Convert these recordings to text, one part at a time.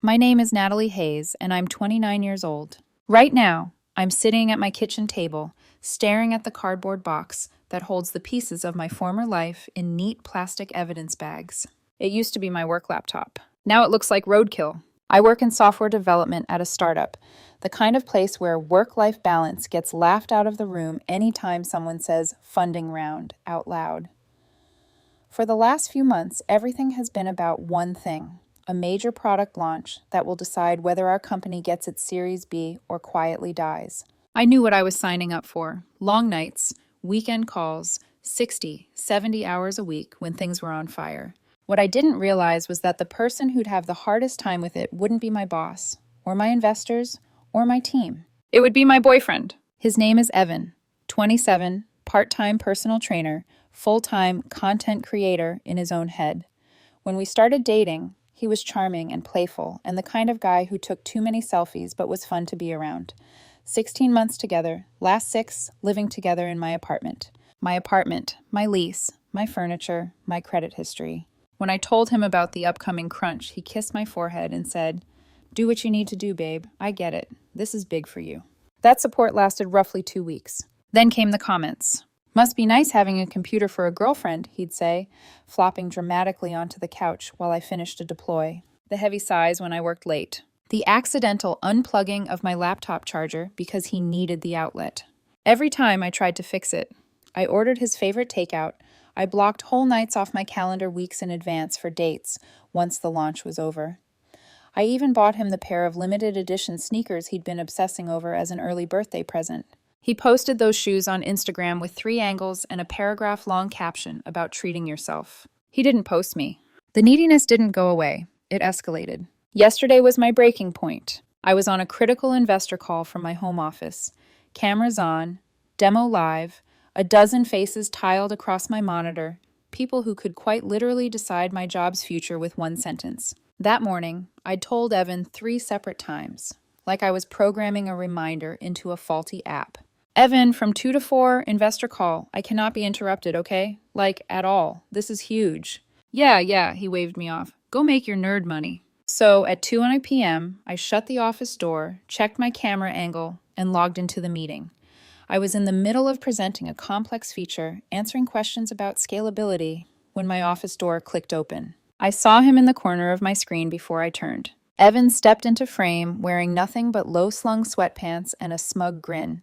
My name is Natalie Hayes, and I'm 29 years old. Right now, I'm sitting at my kitchen table, staring at the cardboard box that holds the pieces of my former life in neat plastic evidence bags. It used to be my work laptop. Now it looks like roadkill. I work in software development at a startup, the kind of place where work-life balance gets laughed out of the room anytime someone says funding round out loud. For the last few months, everything has been about one thing: a major product launch that will decide whether our company gets its Series B or quietly dies. I knew what I was signing up for: long nights, weekend calls, 60, 70 hours a week when things were on fire. What I didn't realize was that the person who'd have the hardest time with it wouldn't be my boss, or my investors, or my team. It would be my boyfriend. His name is Evan, 27, part-time personal trainer, full-time content creator in his own head. When we started dating, he was charming and playful, and the kind of guy who took too many selfies but was fun to be around. 16 months together, last 6 living together in my apartment. My apartment, my lease, my furniture, my credit history. When I told him about the upcoming crunch, he kissed my forehead and said, "Do what you need to do, babe. I get it. This is big for you." That support lasted roughly 2 weeks. Then came the comments. "Must be nice having a computer for a girlfriend," he'd say, flopping dramatically onto the couch while I finished a deploy. The heavy sighs when I worked late. The accidental unplugging of my laptop charger because he needed the outlet. Every time I tried to fix it, I ordered his favorite takeout. I blocked whole nights off my calendar weeks in advance for dates once the launch was over. I even bought him the pair of limited edition sneakers he'd been obsessing over as an early birthday present. He posted those shoes on Instagram with 3 angles and a paragraph-long caption about treating yourself. He didn't post me. The neediness didn't go away. It escalated. Yesterday was my breaking point. I was on a critical investor call from my home office. Cameras on, demo live, a dozen faces tiled across my monitor, people who could quite literally decide my job's future with one sentence. That morning, I'd told Evan 3 separate times, like I was programming a reminder into a faulty app. "Evan, from 2 to 4, investor call. I cannot be interrupted, okay? Like, at all. This is huge." Yeah, he waved me off. "Go make your nerd money." So, at 2 p.m., I shut the office door, checked my camera angle, and logged into the meeting. I was in the middle of presenting a complex feature, answering questions about scalability, when my office door clicked open. I saw him in the corner of my screen before I turned. Evan stepped into frame wearing nothing but low-slung sweatpants and a smug grin.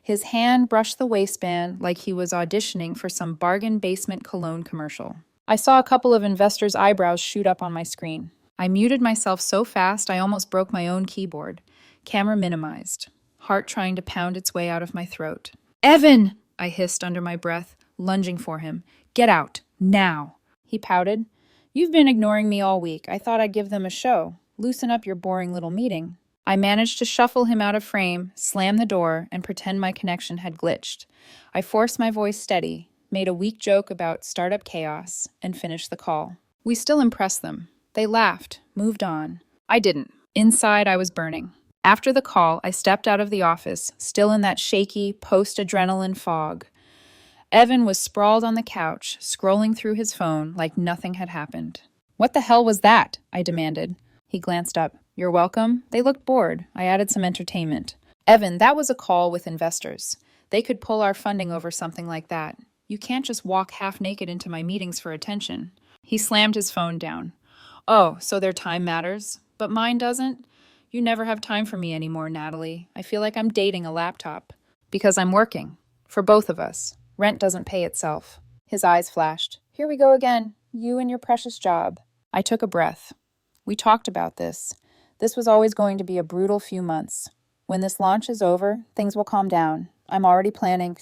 His hand brushed the waistband like he was auditioning for some bargain basement cologne commercial. I saw a couple of investors' eyebrows shoot up on my screen. I muted myself so fast I almost broke my own keyboard. Camera minimized. Heart trying to pound its way out of my throat. "Evan!" I hissed under my breath, lunging for him. "Get out, now!" He pouted. "You've been ignoring me all week. I thought I'd give them a show. Loosen up your boring little meeting." I managed to shuffle him out of frame, slam the door, and pretend my connection had glitched. I forced my voice steady, made a weak joke about startup chaos, and finished the call. We still impressed them. They laughed, moved on. I didn't. Inside, I was burning. After the call, I stepped out of the office, still in that shaky, post-adrenaline fog. Evan was sprawled on the couch, scrolling through his phone like nothing had happened. "What the hell was that?" I demanded. He glanced up. "You're welcome." They looked bored. I added some entertainment. "Evan, that was a call with investors. They could pull our funding over something like that. You can't just walk half naked into my meetings for attention." He slammed his phone down. "Oh, so their time matters? But mine doesn't? You never have time for me anymore, Natalie. I feel like I'm dating a laptop. Because I'm working. For both of us. Rent doesn't pay itself." His eyes flashed. "Here we go again. You and your precious job." I took a breath. We talked about this. This was always going to be a brutal few months. When this launch is over, things will calm down. I'm already planning.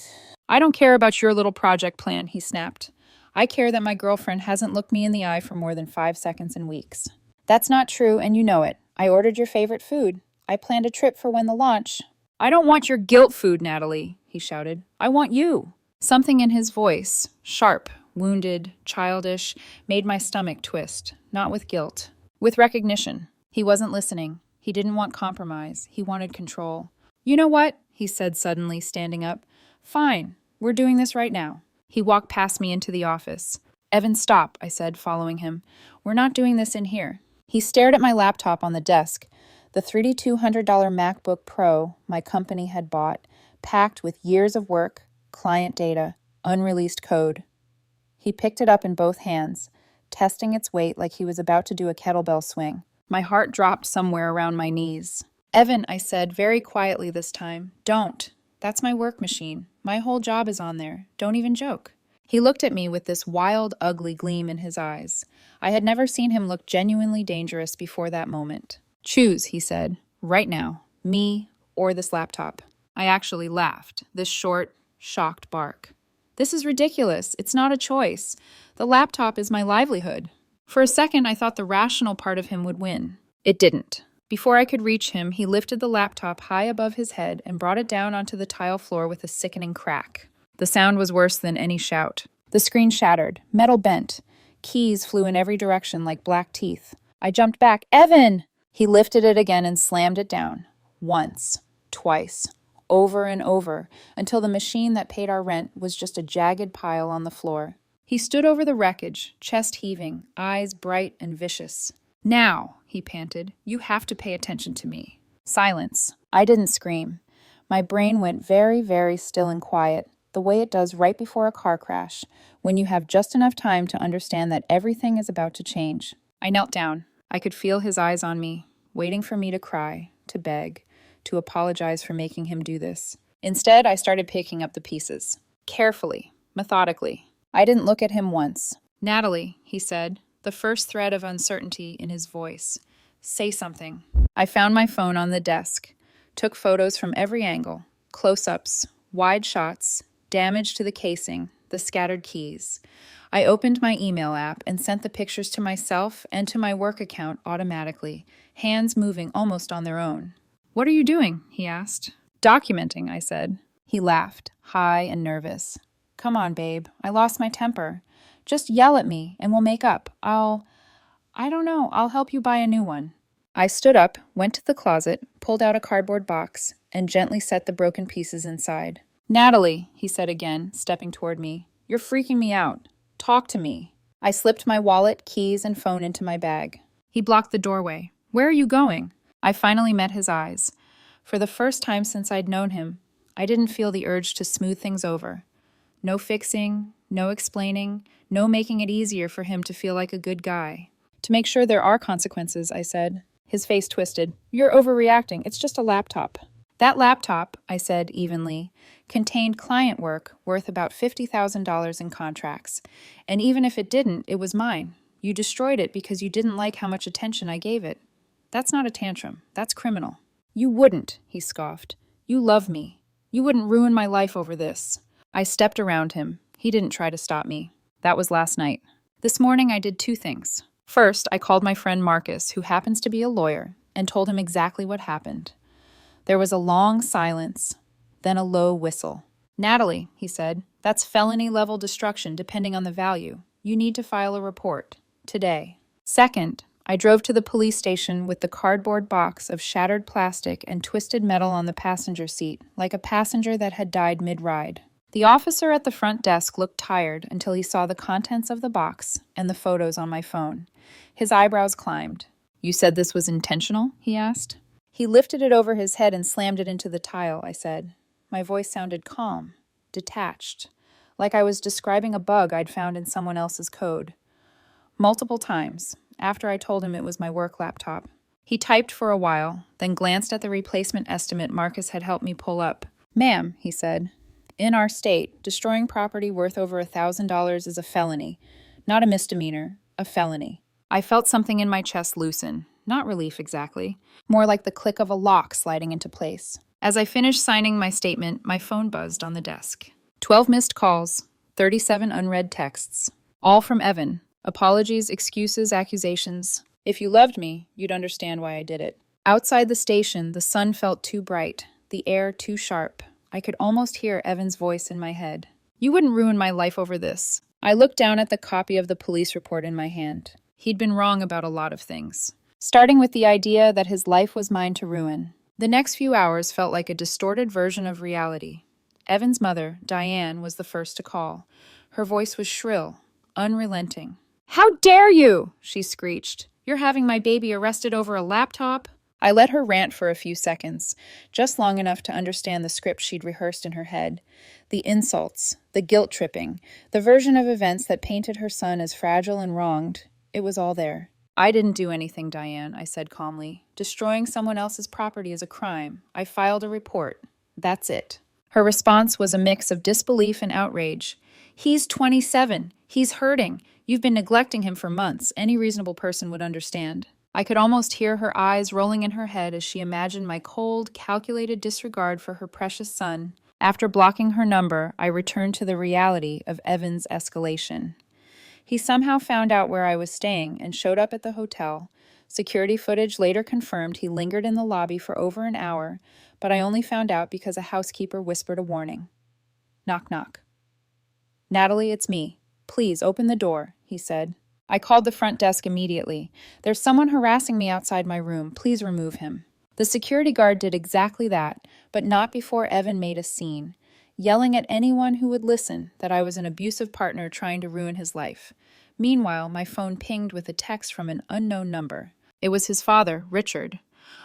"I don't care about your little project plan," he snapped. "I care that my girlfriend hasn't looked me in the eye for more than 5 seconds in weeks." "That's not true, and you know it. I ordered your favorite food. I planned a trip for when the launch." "I don't want your guilt food, Natalie," he shouted. "I want you." Something in his voice, sharp, wounded, childish, made my stomach twist, not with guilt, with recognition. He wasn't listening. He didn't want compromise. He wanted control. "You know what?" he said suddenly, standing up. "Fine. We're doing this right now." He walked past me into the office. "Evan, stop," I said, following him. "We're not doing this in here." He stared at my laptop on the desk, the $3,200 MacBook Pro my company had bought, packed with years of work, client data, unreleased code. He picked it up in both hands, testing its weight like he was about to do a kettlebell swing. My heart dropped somewhere around my knees. "Evan," I said, very quietly this time, "don't. That's my work machine. My whole job is on there. Don't even joke." He looked at me with this wild, ugly gleam in his eyes. I had never seen him look genuinely dangerous before that moment. "Choose," he said, "right now. Me or this laptop." I actually laughed, this short, shocked bark. "This is ridiculous. It's not a choice. The laptop is my livelihood." For a second, I thought the rational part of him would win. It didn't. Before I could reach him, he lifted the laptop high above his head and brought it down onto the tile floor with a sickening crack. The sound was worse than any shout. The screen shattered, metal bent. Keys flew in every direction like black teeth. I jumped back. "Evan!" He lifted it again and slammed it down. Once, twice, over and over, until the machine that paid our rent was just a jagged pile on the floor. He stood over the wreckage, chest heaving, eyes bright and vicious. "Now," he panted, "you have to pay attention to me." Silence. I didn't scream. My brain went very, very still and quiet, the way it does right before a car crash, when you have just enough time to understand that everything is about to change. I knelt down. I could feel his eyes on me, waiting for me to cry, to beg, to apologize for making him do this. Instead, I started picking up the pieces. Carefully, methodically. I didn't look at him once. "Natalie," he said, the first thread of uncertainty in his voice. "Say something." I found my phone on the desk, took photos from every angle, close-ups, wide shots, damage to the casing, the scattered keys. I opened my email app and sent the pictures to myself and to my work account automatically, hands moving almost on their own. "What are you doing?" he asked. "Documenting," I said. He laughed, high and nervous. "Come on, babe. I lost my temper. Just yell at me and we'll make up. I'll help you buy a new one." I stood up, went to the closet, pulled out a cardboard box, and gently set the broken pieces inside. "Natalie," he said again, stepping toward me, "you're freaking me out. Talk to me." I slipped my wallet, keys, and phone into my bag. He blocked the doorway. "Where are you going?" I finally met his eyes. For the first time since I'd known him, I didn't feel the urge to smooth things over. No fixing, no explaining, no making it easier for him to feel like a good guy. "To make sure there are consequences," I said. His face twisted. "You're overreacting. It's just a laptop." "That laptop," I said evenly, contained client work worth about $50,000 in contracts. And even if it didn't, it was mine. You destroyed it because you didn't like how much attention I gave it. That's not a tantrum. That's criminal." "You wouldn't," he scoffed. "You love me. You wouldn't ruin my life over this." I stepped around him. He didn't try to stop me. That was last night. This morning I did two things. First, I called my friend Marcus, who happens to be a lawyer, and told him exactly what happened. There was a long silence, then a low whistle. "Natalie," he said, "that's felony-level destruction depending on the value. You need to file a report. Today." Second, I drove to the police station with the cardboard box of shattered plastic and twisted metal on the passenger seat, like a passenger that had died mid-ride. The officer at the front desk looked tired until he saw the contents of the box and the photos on my phone. His eyebrows climbed. "You said this was intentional?" he asked. He lifted it over his head and slammed it into the tile, I said. My voice sounded calm, detached, like I was describing a bug I'd found in someone else's code. Multiple times, after I told him it was my work laptop. He typed for a while, then glanced at the replacement estimate Marcus had helped me pull up. "Ma'am," he said, "in our state, destroying property worth over $1,000 is a felony. Not a misdemeanor, a felony." I felt something in my chest loosen. Not relief exactly. More like the click of a lock sliding into place. As I finished signing my statement, my phone buzzed on the desk. 12 missed calls, 37 unread texts. All from Evan. Apologies, excuses, accusations. If you loved me, you'd understand why I did it. Outside the station, the sun felt too bright, the air too sharp. I could almost hear Evan's voice in my head. "You wouldn't ruin my life over this." I looked down at the copy of the police report in my hand. He'd been wrong about a lot of things, starting with the idea that his life was mine to ruin. The next few hours felt like a distorted version of reality. Evan's mother, Diane, was the first to call. Her voice was shrill, unrelenting. "How dare you!" she screeched. You're having my baby arrested over a laptop? I let her rant for a few seconds, just long enough to understand the script she'd rehearsed in her head. The insults, the guilt-tripping, the version of events that painted her son as fragile and wronged. It was all there. I didn't do anything, Diane, I said calmly. Destroying someone else's property is a crime. I filed a report. That's it. Her response was a mix of disbelief and outrage. He's 27. He's hurting. You've been neglecting him for months. Any reasonable person would understand. I could almost hear her eyes rolling in her head as she imagined my cold, calculated disregard for her precious son. After blocking her number, I returned to the reality of Evan's escalation. He somehow found out where I was staying and showed up at the hotel. Security footage later confirmed he lingered in the lobby for over an hour, but I only found out because a housekeeper whispered a warning. Knock, knock. Natalie, it's me. Please open the door, he said. I called the front desk immediately. There's someone harassing me outside my room. Please remove him. The security guard did exactly that, but not before Evan made a scene, yelling at anyone who would listen that I was an abusive partner trying to ruin his life. Meanwhile, my phone pinged with a text from an unknown number. It was his father, Richard.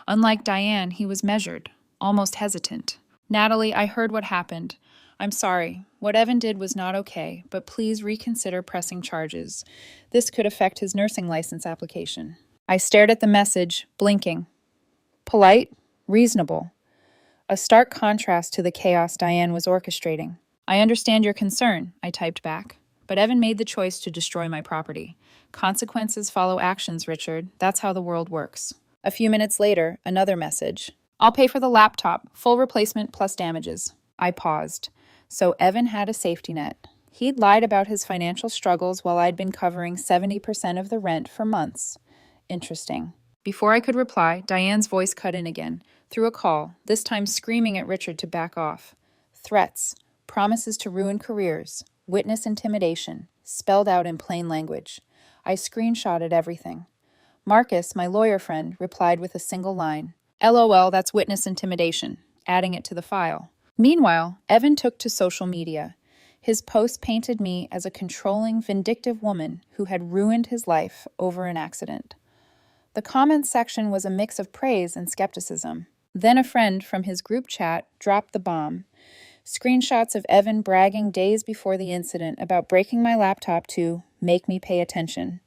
Unlike Diane, he was measured, almost hesitant. Natalie, I heard what happened. I'm sorry. What Evan did was not okay, but please reconsider pressing charges. This could affect his nursing license application. I stared at the message, blinking. Polite, reasonable. A stark contrast to the chaos Diane was orchestrating. I understand your concern, I typed back, but Evan made the choice to destroy my property. Consequences follow actions, Richard. That's how the world works. A few minutes later, another message. I'll pay for the laptop, full replacement plus damages. I paused. So Evan had a safety net. He'd lied about his financial struggles while I'd been covering 70% of the rent for months. Interesting. Before I could reply, Diane's voice cut in again, through a call, this time screaming at Richard to back off. Threats, promises to ruin careers, witness intimidation, spelled out in plain language. I screenshotted everything. Marcus, my lawyer friend, replied with a single line. LOL, that's witness intimidation, adding it to the file. Meanwhile, Evan took to social media. His post painted me as a controlling, vindictive woman who had ruined his life over an accident. The comments section was a mix of praise and skepticism. Then a friend from his group chat dropped the bomb. Screenshots of Evan bragging days before the incident about breaking my laptop to make me pay attention.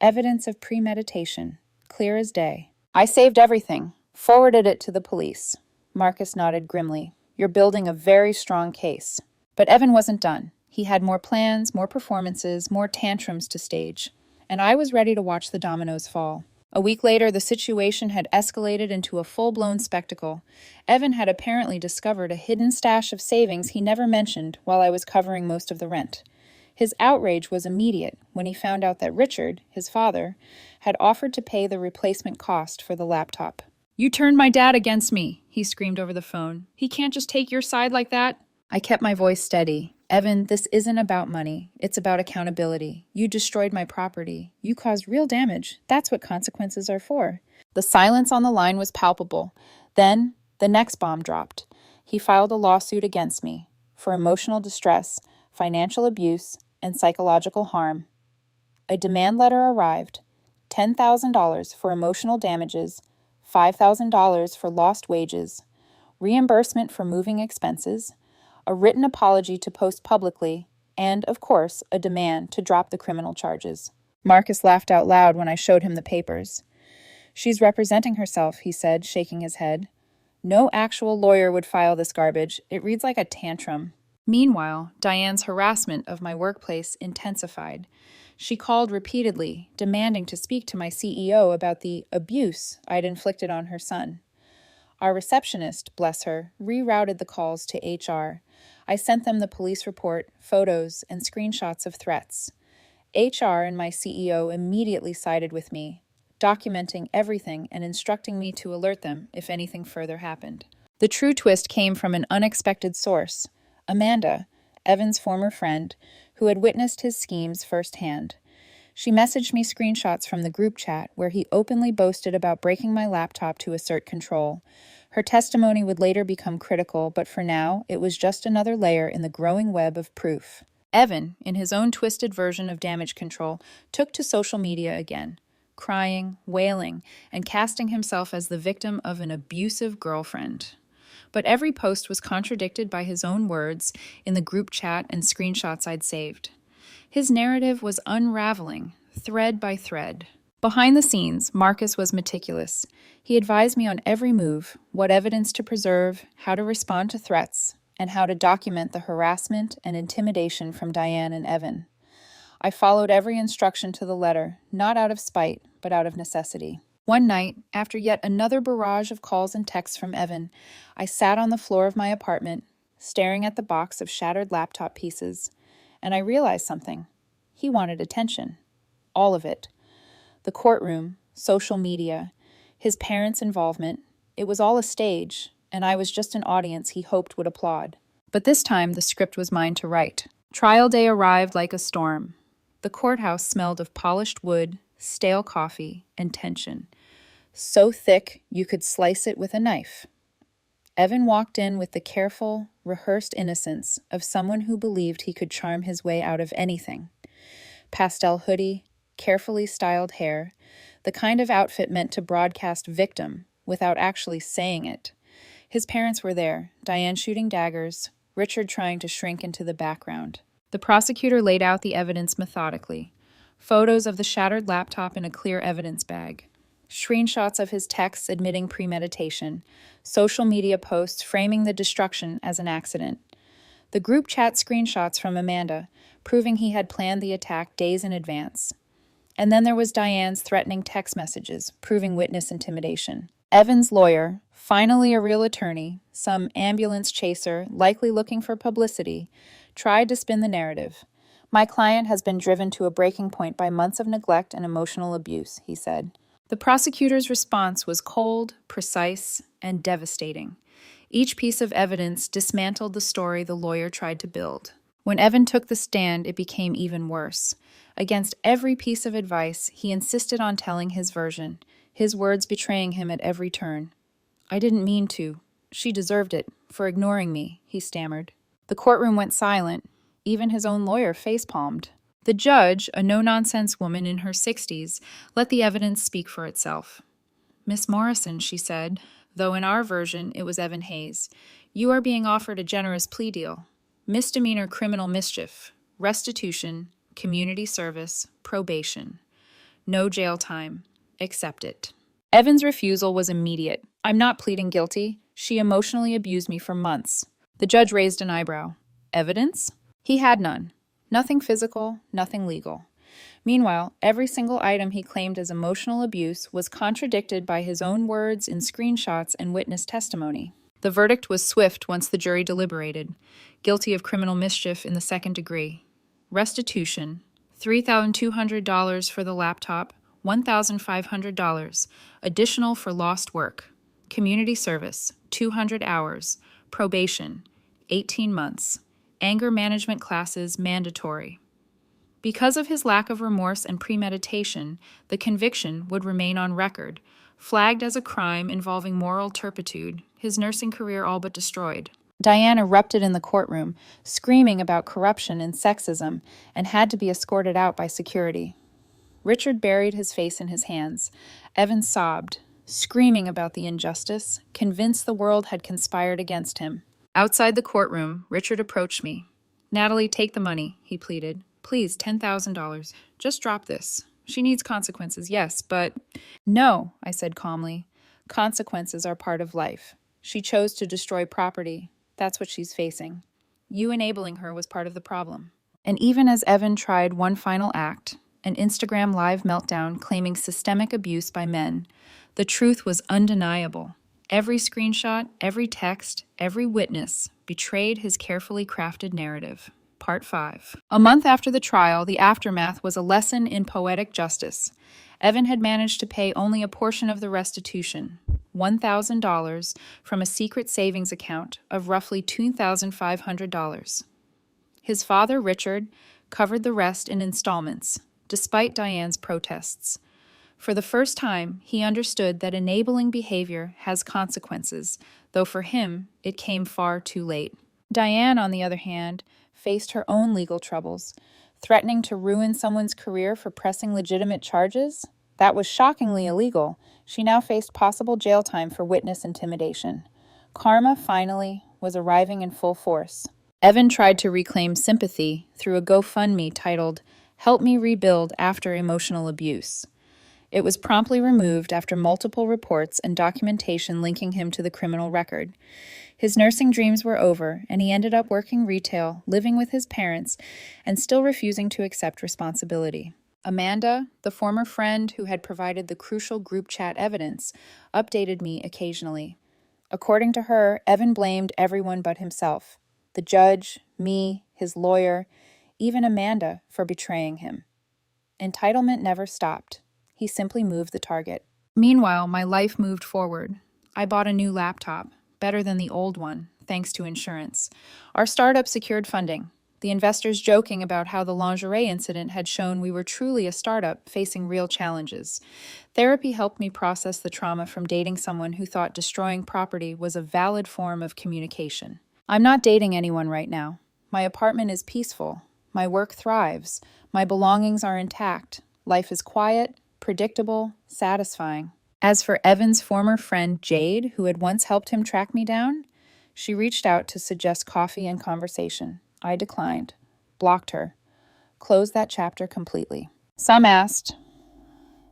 Evidence of premeditation, clear as day. I saved everything, forwarded it to the police. Marcus nodded grimly. You're building a very strong case. But Evan wasn't done. He had more plans, more performances, more tantrums to stage. And I was ready to watch the dominoes fall. A week later, the situation had escalated into a full-blown spectacle. Evan had apparently discovered a hidden stash of savings he never mentioned while I was covering most of the rent. His outrage was immediate when he found out that Richard, his father, had offered to pay the replacement cost for the laptop. You turned my dad against me, he screamed over the phone. He can't just take your side like that. I kept my voice steady. Evan, this isn't about money. It's about accountability. You destroyed my property. You caused real damage. That's what consequences are for. The silence on the line was palpable. Then, the next bomb dropped. He filed a lawsuit against me for emotional distress, financial abuse, and psychological harm. A demand letter arrived. $10,000 for emotional damages, $5,000 for lost wages, reimbursement for moving expenses, a written apology to post publicly, and, of course, a demand to drop the criminal charges. Marcus laughed out loud when I showed him the papers. She's representing herself, he said, shaking his head. No actual lawyer would file this garbage. It reads like a tantrum. Meanwhile, Diane's harassment of my workplace intensified. She called repeatedly, demanding to speak to my CEO about the abuse I'd inflicted on her son. Our receptionist, bless her, rerouted the calls to HR. I sent them the police report, photos, and screenshots of threats. HR and my CEO immediately sided with me, documenting everything and instructing me to alert them if anything further happened. The true twist came from an unexpected source, Amanda, Evan's former friend, who had witnessed his schemes firsthand. She messaged me screenshots from the group chat where he openly boasted about breaking my laptop to assert control. Her testimony would later become critical, but for now, it was just another layer in the growing web of proof. Evan, in his own twisted version of damage control, took to social media again. crying, wailing, and casting himself as the victim of an abusive girlfriend. But every post was contradicted by his own words in the group chat and screenshots I'd saved. His narrative was unraveling, thread by thread. Behind the scenes, Marcus was meticulous. He advised me on every move, what evidence to preserve, how to respond to threats, and how to document the harassment and intimidation from Diane and Evan. I followed every instruction to the letter, not out of spite, but out of necessity. One night, after yet another barrage of calls and texts from Evan, I sat on the floor of my apartment, staring at the box of shattered laptop pieces, and I realized something. He wanted attention. All of it. The courtroom, social media, his parents' involvement. It was all a stage, and I was just an audience he hoped would applaud. But this time, the script was mine to write. Trial day arrived like a storm. The courthouse smelled of polished wood, stale coffee, and tension. So thick you could slice it with a knife. Evan walked in with the careful, rehearsed innocence of someone who believed he could charm his way out of anything. Pastel hoodie, carefully styled hair, the kind of outfit meant to broadcast victim without actually saying it. His parents were there, Diane shooting daggers, Richard trying to shrink into the background. The prosecutor laid out the evidence methodically. Photos of the shattered laptop in a clear evidence bag. Screenshots of his texts admitting premeditation. Social media posts framing the destruction as an accident. The group chat screenshots from Amanda, proving he had planned the attack days in advance. And then there was Diane's threatening text messages, proving witness intimidation. Evan's lawyer, finally a real attorney, some ambulance chaser, likely looking for publicity, tried to spin the narrative. My client has been driven to a breaking point by months of neglect and emotional abuse, he said. The prosecutor's response was cold, precise, and devastating. Each piece of evidence dismantled the story the lawyer tried to build. When Evan took the stand, it became even worse. Against every piece of advice, he insisted on telling his version, his words betraying him at every turn. I didn't mean to. She deserved it, for ignoring me, he stammered. The courtroom went silent. Even his own lawyer facepalmed. The judge, a no-nonsense woman in her 60s, let the evidence speak for itself. Miss Morrison, she said, though in our version it was Evan Hayes, you are being offered a generous plea deal. Misdemeanor criminal mischief, restitution, community service, probation. No jail time. Accept it. Evan's refusal was immediate. I'm not pleading guilty. She emotionally abused me for months. The judge raised an eyebrow. Evidence? He had none. Nothing physical, nothing legal. Meanwhile, every single item he claimed as emotional abuse was contradicted by his own words in screenshots and witness testimony. The verdict was swift once the jury deliberated. Guilty of criminal mischief in the second degree. Restitution, $3,200 for the laptop, $1,500, additional for lost work. Community service, 200 hours. Probation, 18 months. Anger management classes mandatory. Because of his lack of remorse and premeditation, the conviction would remain on record, flagged as a crime involving moral turpitude, his nursing career all but destroyed. Diane erupted in the courtroom, screaming about corruption and sexism, and had to be escorted out by security. Richard buried his face in his hands. Evan sobbed, screaming about the injustice, convinced the world had conspired against him. Outside the courtroom, Richard approached me. Natalie, take the money, he pleaded. Please, $10,000. Just drop this. She needs consequences, yes, but... No, I said calmly. Consequences are part of life. She chose to destroy property. That's what she's facing. You enabling her was part of the problem. And even as Evan tried one final act, an Instagram live meltdown claiming systemic abuse by men, the truth was undeniable. Every screenshot, every text, every witness betrayed his carefully crafted narrative. Part 5. A month after the trial, the aftermath was a lesson in poetic justice. Evan had managed to pay only a portion of the restitution, $1,000, from a secret savings account of roughly $2,500. His father, Richard, covered the rest in installments, despite Diane's protests. For the first time, he understood that enabling behavior has consequences, though for him, it came far too late. Diane, on the other hand, faced her own legal troubles, threatening to ruin someone's career for pressing legitimate charges. That was shockingly illegal. She now faced possible jail time for witness intimidation. Karma, finally, was arriving in full force. Evan tried to reclaim sympathy through a GoFundMe titled, "Help Me Rebuild After Emotional Abuse." It was promptly removed after multiple reports and documentation linking him to the criminal record. His nursing dreams were over, and he ended up working retail, living with his parents, and still refusing to accept responsibility. Amanda, the former friend who had provided the crucial group chat evidence, updated me occasionally. According to her, Evan blamed everyone but himself: the judge, me, his lawyer, even Amanda for betraying him. Entitlement never stopped. He simply moved the target. Meanwhile, my life moved forward. I bought a new laptop, better than the old one, thanks to insurance. Our startup secured funding. The investors joking about how the lingerie incident had shown we were truly a startup facing real challenges. Therapy helped me process the trauma from dating someone who thought destroying property was a valid form of communication. I'm not dating anyone right now. My apartment is peaceful. My work thrives. My belongings are intact. Life is quiet, predictable, satisfying. As for Evan's former friend Jade, who had once helped him track me down, she reached out to suggest coffee and conversation. I declined, blocked her, closed that chapter completely. Some asked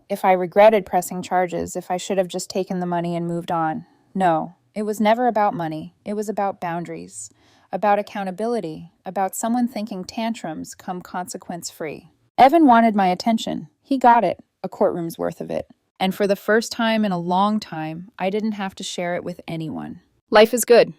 if I regretted pressing charges, if I should have just taken the money and moved on. No, it was never about money. It was about boundaries, about accountability, about someone thinking tantrums come consequence-free. Evan wanted my attention. He got it, a courtroom's worth of it. And for the first time in a long time, I didn't have to share it with anyone. Life is good.